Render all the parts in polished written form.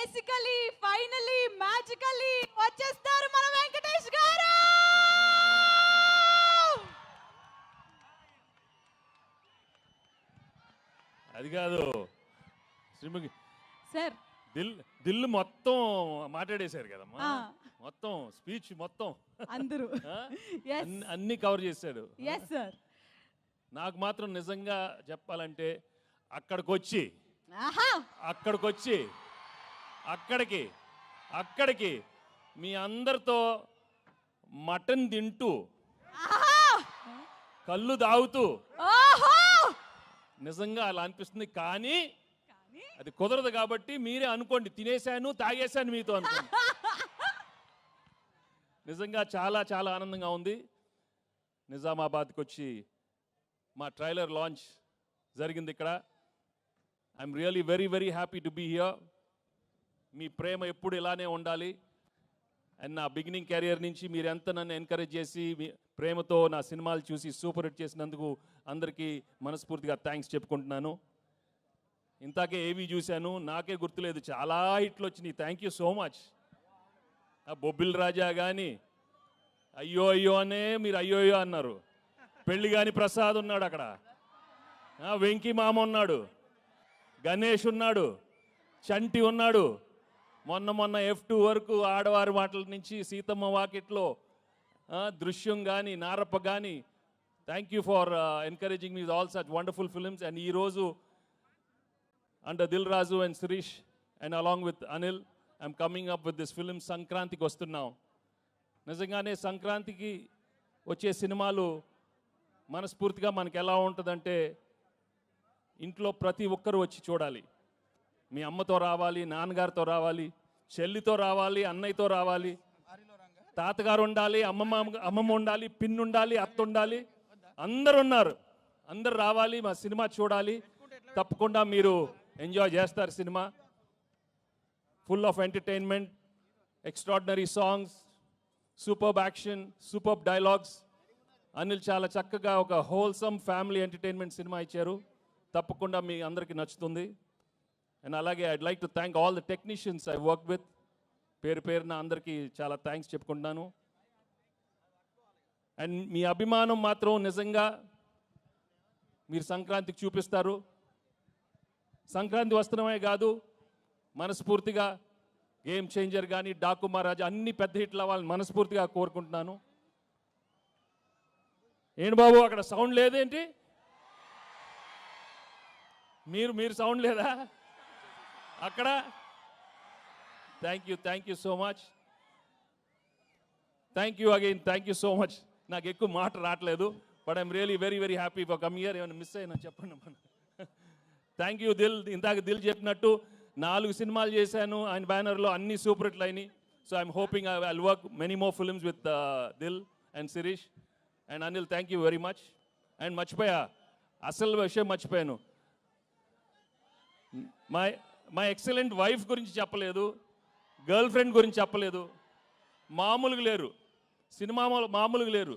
Basically finally మ్యాజికలీ వచ్చేస్తారు మన వెంకటేష్ గారు. అది కాదు శ్రీముఖి సార్, దిల్ మొత్తం మాట్లాడేశారు కదమ్మా, మొత్తం స్పీచ్ మొత్తం అందరూ అన్ని కవర్ చేశాడు. yes sir. నాకు మాత్రం నిజంగా చెప్పాలంటే అక్కడికి మీ అందరితో మటన్ తింటూ కళ్ళు తాగుతూ నిజంగా అలా అనిపిస్తుంది. కానీ అది కుదరదు కాబట్టి మీరే అనుకోండి, తినేశాను తాగేశాను మీతో అనుకోండి. నిజంగా చాలా చాలా ఆనందంగా ఉంది. నిజామాబాద్కి వచ్చి మా ట్రైలర్ లాంచ్ జరిగింది ఇక్కడ. I'm really very very happy to be here. మీ ప్రేమ ఎప్పుడు ఇలానే ఉండాలి. అండ్ నా బిగినింగ్ కెరియర్ నుంచి మీరు ఎంత నన్ను ఎంకరేజ్ చేసి మీ ప్రేమతో నా సినిమాలు చూసి సూపర్ హిట్ చేసినందుకు అందరికీ మనస్ఫూర్తిగా థ్యాంక్స్ చెప్పుకుంటున్నాను. ఇంతాకే ఏవి చూశాను, నాకే గుర్తులేదు, చాలా హిట్లు వచ్చినాయి. Thank you so much. ఆ బొబ్బిల్ రాజా కానీ అయ్యో అయ్యో అనే మీరు అయ్యో అయ్యో అన్నారు. పెళ్లి కాని ప్రసాద్ ఉన్నాడు అక్కడ, వెంకీ మామ ఉన్నాడు, గణేష్ ఉన్నాడు, చంటి ఉన్నాడు. మొన్న F2 వరకు ఆడవారి మాటల నుంచి సీతమ్మ వాకిట్లో దృశ్యం కానీ నారప్ప కానీ. Thank you for encouraging me all such wonderful films. And ఈరోజు under Dil Raju and Shirish and along with Anil I'm coming up with this film. సంక్రాంతికి వస్తున్నాం. నిజంగానే సంక్రాంతికి వచ్చే సినిమాలు మనస్ఫూర్తిగా మనకి ఎలా ఉంటుందంటే ఇంట్లో ప్రతి ఒక్కరు వచ్చి చూడాలి. మీ అమ్మతో రావాలి, నాన్నగారితో రావాలి, చెల్లితో రావాలి, అన్నయ్యతో రావాలి, తాతగారు ఉండాలి, అమ్మమ్మ ఉండాలి, పిన్ ఉండాలి, అత్త ఉండాలి, అందరు ఉన్నారు. అందరు రావాలి, మా సినిమా చూడాలి. తప్పకుండా మీరు ఎంజాయ్ చేస్తారు. Cinema full of entertainment, extraordinary songs, superb action, superb dialogues. Anil చాలా చక్కగా ఒక హోల్సమ్ ఫ్యామిలీ ఎంటర్టైన్మెంట్ సినిమా ఇచ్చారు. తప్పకుండా మీ అందరికీ నచ్చుతుంది. అండ్ అలాగే I'd like to thank all the technicians I work with. పేరున అందరికీ చాలా థ్యాంక్స్ చెప్పుకుంటున్నాను. అండ్ మీ అభిమానం మాత్రం నిజంగా మీరు సంక్రాంతికి చూపిస్తారు. సంక్రాంతి వస్త్రమే కాదు, మనస్ఫూర్తిగా గేమ్ చేంజర్ కానీ డాకు మహారాజా అన్ని పెద్ద హిట్లు అవ్వాలని మనస్ఫూర్తిగా కోరుకుంటున్నాను. ఏంటి బాబు అక్కడ సౌండ్ లేదేంటి? మీరు సౌండ్ లేదా అక్కడ? Thank you so much. Thank you again, thank you so much. నాకు ఎక్కువ మాట రావట్లేదు, but I'm really very very happy for come here. ఏమైనా మిస్ అయినా చెప్పండి మన. Thank you Dil. ఇందాక దిల్ చెప్పినట్టు 4 సినిమాలు చేశాను ఆయన బ్యానర్లో, అన్ని సూపర్ హిట్లు అయినాయి. So I'm hoping I will work many more films with Dil and Shirish and Anil. Thank you very much. And మర్చిపోయా, అసలు విషయం మర్చిపోయాను. మా ఎక్సలెంట్ వైఫ్ గురించి చెప్పలేదు, గర్ల్ ఫ్రెండ్ గురించి చెప్పలేదు. మామూలుగా లేరు, సినిమా మామూలుగా లేరు.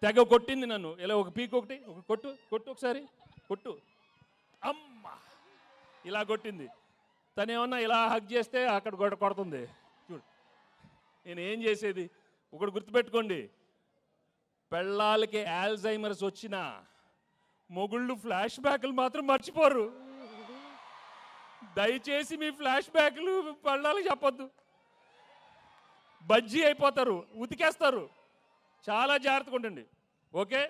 తెగ కొట్టింది నన్ను. ఇలా ఒక పీక్ ఒకటి కొట్టు ఒకసారి కొట్టు, అమ్మ ఇలా కొట్టింది. తను ఏమన్నా ఇలా హగ్ చేస్తే అక్కడ కొడుతుంది. చూడు నేను ఏం చేసేది. ఒకటి గుర్తుపెట్టుకోండి, పెళ్ళాలకి ఆల్జైమర్స్ వచ్చిన మొగుళ్ళు ఫ్లాష్ బ్యాక్లు మాత్రం మర్చిపోరు. దయచేసి మీ ఫ్లాష్ బ్యాక్లు పెళ్ళాలకు చెప్పొద్దు, బజ్జీ అయిపోతారు, ఉతికేస్తారు. చాలా జాగ్రత్తగా ఉండండి. ఓకే,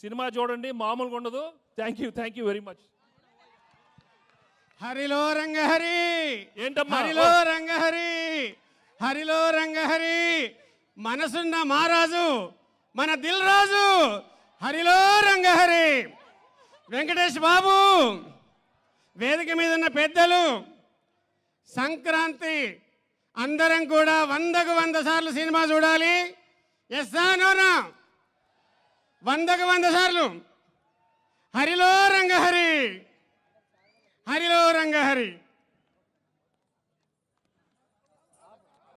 సినిమా చూడండి, మామూలుగా ఉండదు. Thank you very much. హరిలో రంగహరి. ఏంటమ్మా? హరిలో రంగహరి, హరిలో రంగహరి. మనసున్న మహారాజు మన దిల్ రాజు. హరిలో రంగహరి. వెంకటేష్ బాబు, వేదిక మీద ఉన్న పెద్దలు, సంక్రాంతి అందరం కూడా 100కు 100 సార్లు సినిమా చూడాలి. ఎస్సా నోనా? 100కు 100 సార్లు. హరిలో రంగహరి, హరిలో రంగహరి.